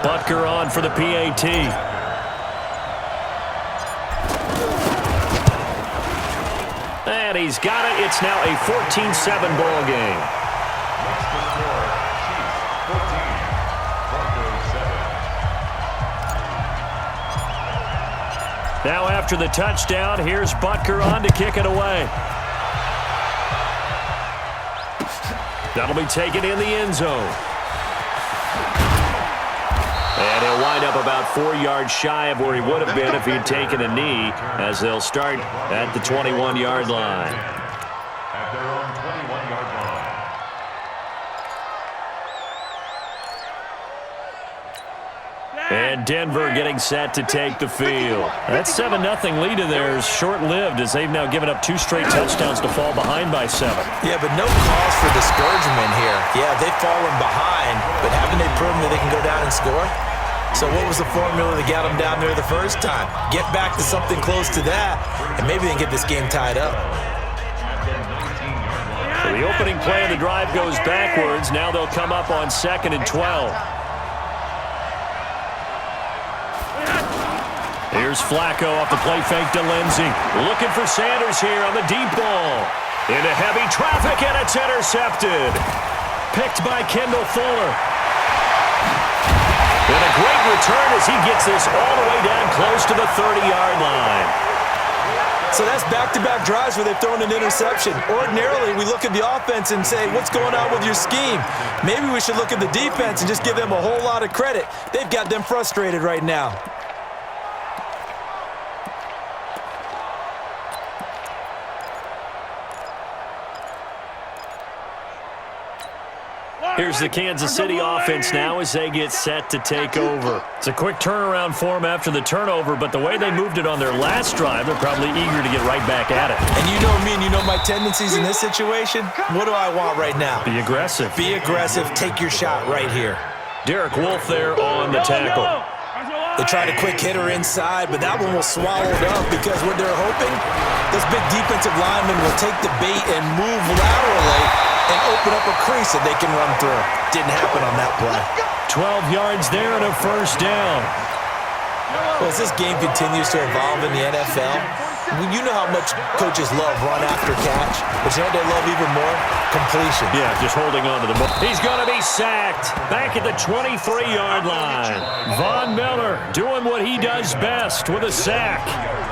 Butker on for the PAT. And he's got it. It's now a 14-7 ball game. Now after the touchdown, here's Butker on to kick it away. That'll be taken in the end zone. And he'll wind up about 4 yards shy of where he would have been if he'd taken a knee, as they'll start at the 21-yard line. At their own 21-yard line. And Denver getting set to take the field. That 7-0 lead of theirs short-lived, as they've now given up 2 straight touchdowns to fall behind by 7. Yeah, but no cause for discouragement here. Yeah, they've fallen behind, but haven't they proven that they can go down and score? So what was the formula that got them down there the first time? Get back to something close to that, and maybe they can get this game tied up. So the opening play of the drive goes backwards. Now they'll come up on 2nd and 12. Here's Flacco off the play fake to Lindsey. Looking for Sanders here on the deep ball. Into heavy traffic, and it's intercepted. Picked by Kendall Fuller. And a great return as he gets this all the way down close to the 30-yard line. So that's back-to-back drives where they've thrown an interception. Ordinarily, we look at the offense and say, what's going on with your scheme? Maybe we should look at the defense and just give them a whole lot of credit. They've got them frustrated right now. Here's the Kansas City offense now as they get set to take over. It's a quick turnaround for them after the turnover, but the way they moved it on their last drive, they're probably eager to get right back at it. And you know me and you know my tendencies in this situation. What do I want right now? Be aggressive. Be aggressive. Take your shot right here. Derek Wolfe there on the tackle. They tried a quick hitter inside, but that one was swallowed up because what they're hoping, those big defensive linemen will take the bait and move laterally and open up a crease that they can run through. Didn't happen on that play. 12 yards there and a first down. Well, as this game continues to evolve in the NFL, you know how much coaches love run after catch, but you know what they love even more? Completion. Yeah, just holding on to the ball. He's going to be sacked back at the 23-yard line. Von Miller doing what he does best with a sack.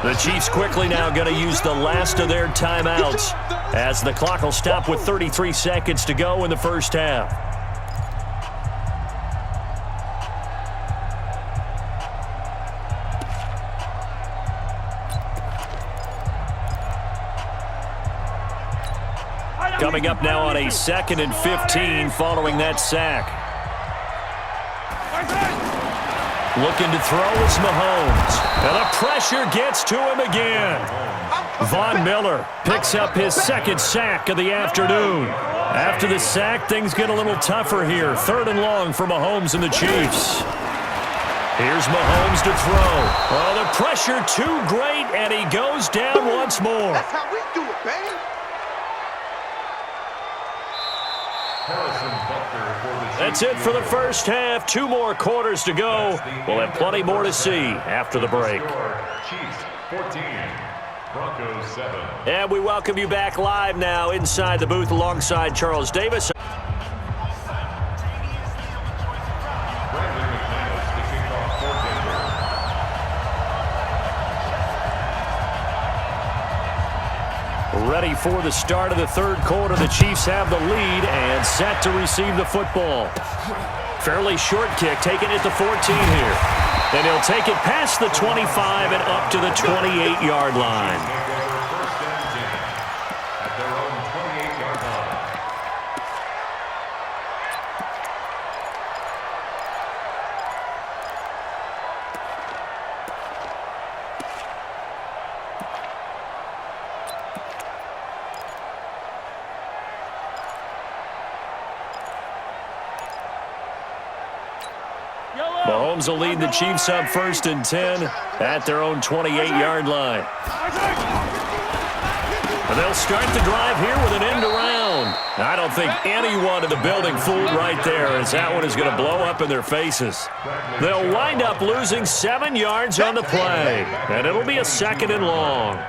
The Chiefs quickly now going to use the last of their timeouts as the clock will stop with 33 seconds to go in the first half. Coming up now on a 2nd and 15 following that sack. Looking to throw is Mahomes. And the pressure gets to him again. Von Miller picks up his 2nd sack of the afternoon. After the sack, things get a little tougher here. 3rd and long for Mahomes and the Chiefs. Here's Mahomes to throw. Oh, the pressure too great, and he goes down once more. That's how we do it, baby. That's it for the first half. 2 more quarters to go. We'll have plenty more to see after the break. Chiefs 14, Broncos 7. And we welcome you back live now inside the booth alongside Charles Davis. Ready for the start of the 3rd quarter. The Chiefs have the lead and set to receive the football. Fairly short kick, taking it to 14 here. And he'll take it past the 25 and up to the 28-yard line. At their own 28-yard line. Mahomes will lead the Chiefs up 1st and 10 at their own 28-yard line. And they'll start the drive here with an end around. I don't think anyone in the building fooled right there, as that one is going to blow up in their faces. They'll wind up losing 7 yards on the play, and it'll be a 2nd and long.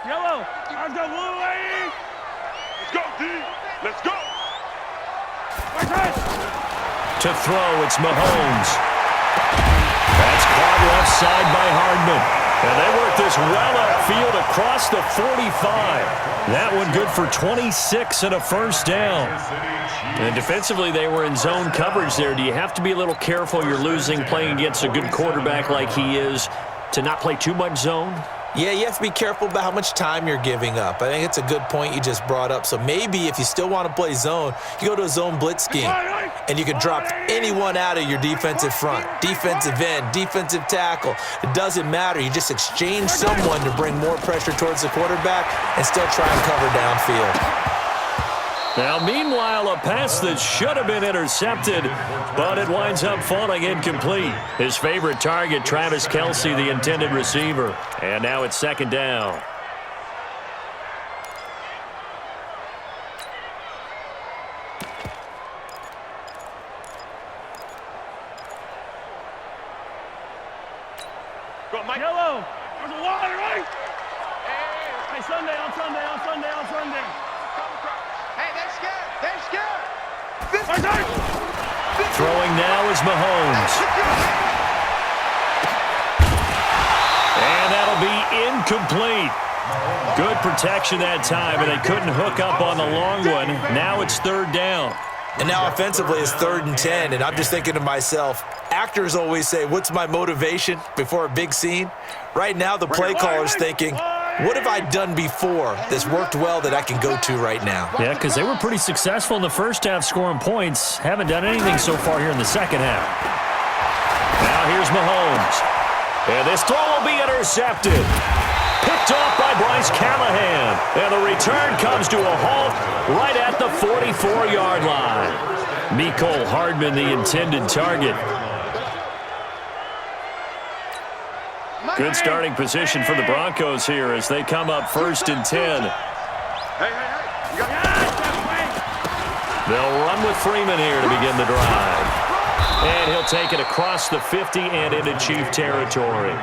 Yellow, let's go blue, lady. Let's go, D. Let's go. To throw, it's Mahomes. That's caught left side by Hardman. And they work this well upfield across the 45. That one good for 26 and a first down. And defensively, they were in zone coverage there. Do you have to be a little careful? You're losing playing against a good quarterback like he is to not play too much zone? Yeah, you have to be careful about how much time you're giving up. I think it's a good point you just brought up. So maybe if you still want to play zone, you go to a zone blitz scheme, and you can drop anyone out of your defensive front, defensive end, defensive tackle. It doesn't matter. You just exchange someone to bring more pressure towards the quarterback and still try and cover downfield. Now, meanwhile, a pass that should have been intercepted, but it winds up falling incomplete. His favorite target, Travis Kelce, the intended receiver. And now it's 2nd down. Yellow, there's a line, right? Hey, Sunday, on Sunday. Hey, they're scared. Throwing now is Mahomes. And that'll be incomplete. Good protection that time, and they couldn't hook up on the long one. Now it's 3rd down. And now offensively it's 3rd and 10, and I'm just thinking to myself, actors always say, what's my motivation before a big scene? Right now the play caller's thinking, what have I done before that's worked well that I can go to right now? Yeah, because they were pretty successful in the first half scoring points. Haven't done anything so far here in the second half. Now here's Mahomes. And this throw will be intercepted. Picked off by Bryce Callahan. And the return comes to a halt right at the 44-yard line. Mecole Hardman, the intended target. Good starting position for the Broncos here as they come up 1st and 10. They'll run with Freeman here to begin the drive. And he'll take it across the 50 and into Chief territory.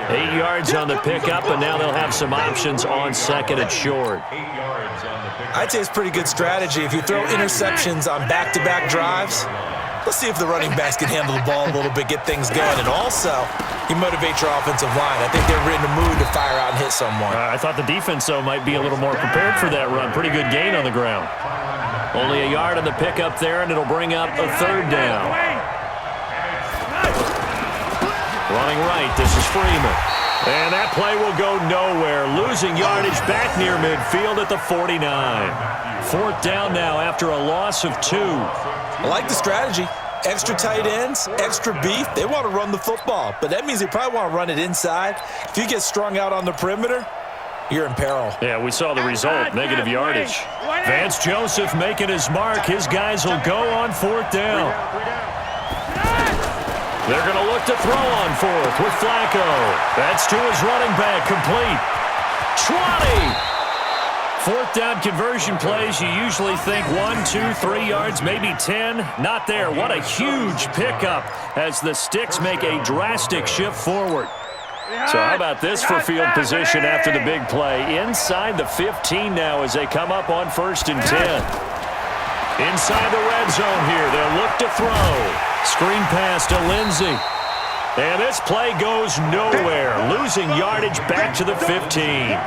8 yards on the pickup, and now they'll have some options on 2nd and short. I'd say it's pretty good strategy. If you throw interceptions on back-to-back drives, let's see if the running backs can handle the ball a little bit, get things going. And also, you motivate your offensive line. I think they're in the mood to fire out and hit someone. I thought the defense, though, might be a little more prepared for that run. Pretty good gain on the ground. Only a yard on the pickup there, and it'll bring up a 3rd down. Running right, this is Freeman. And that play will go nowhere. Losing yardage back near midfield at the 49. 4th down now after a loss of 2. I like the strategy. Extra tight ends, extra beef. They want to run the football, but that means they probably want to run it inside. If you get strung out on the perimeter, you're in peril. Yeah, we saw the result, negative yardage. Vance Joseph making his mark. His guys will go on 4th down. They're going to look to throw on 4th with Flacco. That's to his running back, complete. 20! 4th down conversion plays, you usually think 1, 2, 3 yards, maybe 10. Not there. What a huge pickup as the Sticks make a drastic shift forward. So how about this for field position after the big play? Inside the 15 now as they come up on 1st and 10. Inside the red zone here, they'll look to throw. Screen pass to Lindsey. And this play goes nowhere. Losing yardage back to the 15.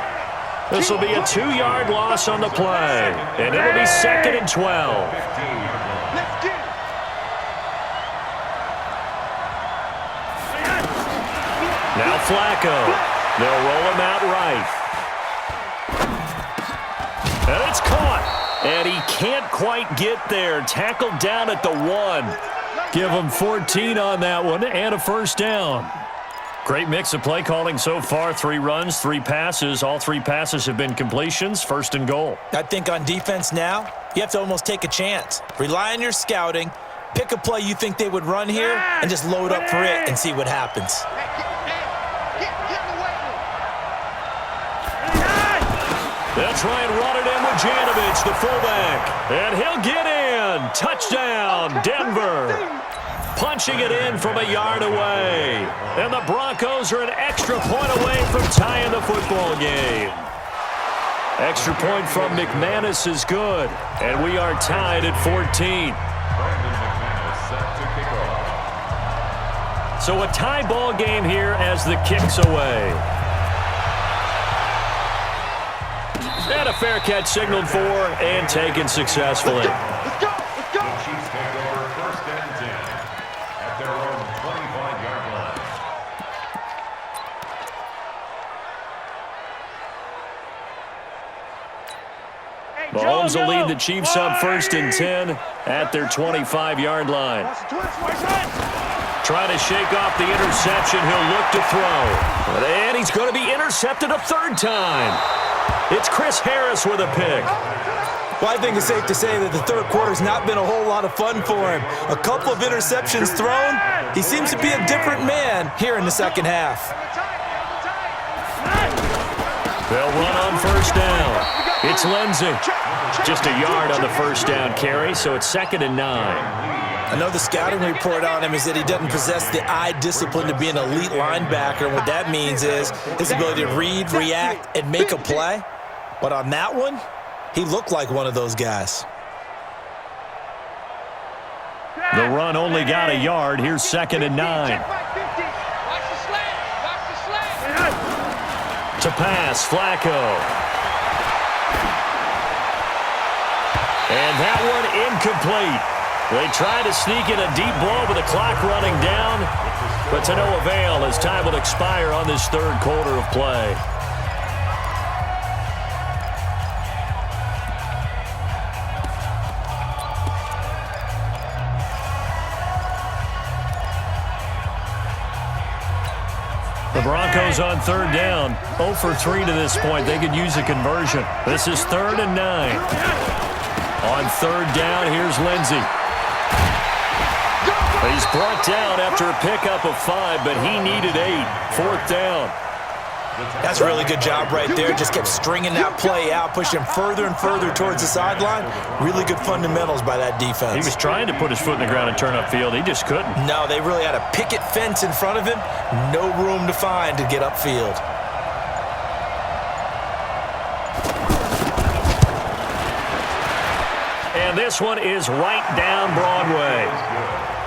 This will be a 2-yard loss on the play. And it'll be 2nd and 12. Now Flacco. They'll roll him out right. And it's caught. And he can't quite get there. Tackled down at the 1. Give him 14 on that one and a 1st down. Great mix of play calling so far. 3 runs, 3 passes. All 3 passes have been completions. 1st and goal. I think on defense now, you have to almost take a chance. Rely on your scouting. Pick a play you think they would run here and just load up for it and see what happens. They'll try and run it in with Janovich, the fullback. And he'll get in. Touchdown, Denver. Punching it in from a yard away. And the Broncos are an extra point away from tying the football game. Extra point from McManus is good. And we are tied at 14. So a tie ball game here as the kick's away. And a fair catch signaled for and taken successfully. The Chiefs take over 1st and 10 at their own 25-yard line. Mahomes will lead the Chiefs up 1st and 10 at their 25-yard line. Trying to shake off the interception. He'll look to throw. And he's going to be intercepted a 3rd time. It's Chris Harris with a pick. Well, I think it's safe to say that the 3rd quarter's not been a whole lot of fun for him. A couple of interceptions thrown. He seems to be a different man here in the 2nd half. They'll run on 1st down. It's Lindsey. Just a yard on the 1st down carry, so it's 2nd and 9. I know the scouting report on him is that he doesn't possess the eye discipline to be an elite linebacker. And what that means is his ability to read, react, and make a play. But on that one, he looked like one of those guys. The run only got a yard. Here's 2nd and 9. To pass, Flacco. And that one incomplete. They try to sneak in a deep blow with the clock running down, but to no avail as time will expire on this 3rd quarter of play. The Broncos on 3rd down, 0 for 3 to this point. They could use a conversion. This is 3rd and 9. On 3rd down, here's Lindsey. He's brought down after a pickup of 5, but he needed 8. 4th down. That's a really good job right there. Just kept stringing that play out, pushing him further and further towards the sideline. Really good fundamentals by that defense. He was trying to put his foot in the ground and turn upfield. He just couldn't. No, they really had a picket fence in front of him. No room to find to get upfield. And this one is right down Broadway.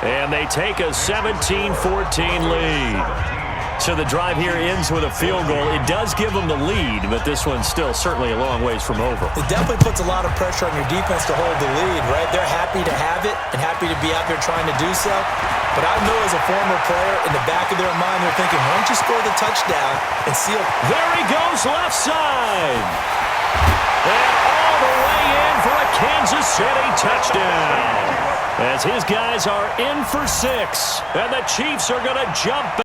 And they take a 17-14 lead. So the drive here ends with a field goal. It does give them the lead, but this one's still certainly a long ways from over. It definitely puts a lot of pressure on your defense to hold the lead, right? They're happy to have it and happy to be out there trying to do so. But I know as a former player, in the back of their mind, they're thinking, why don't you score the touchdown and seal? There he goes, left side. And all the way in for a Kansas City touchdown. As his guys are in for 6, and the Chiefs are going to jump back.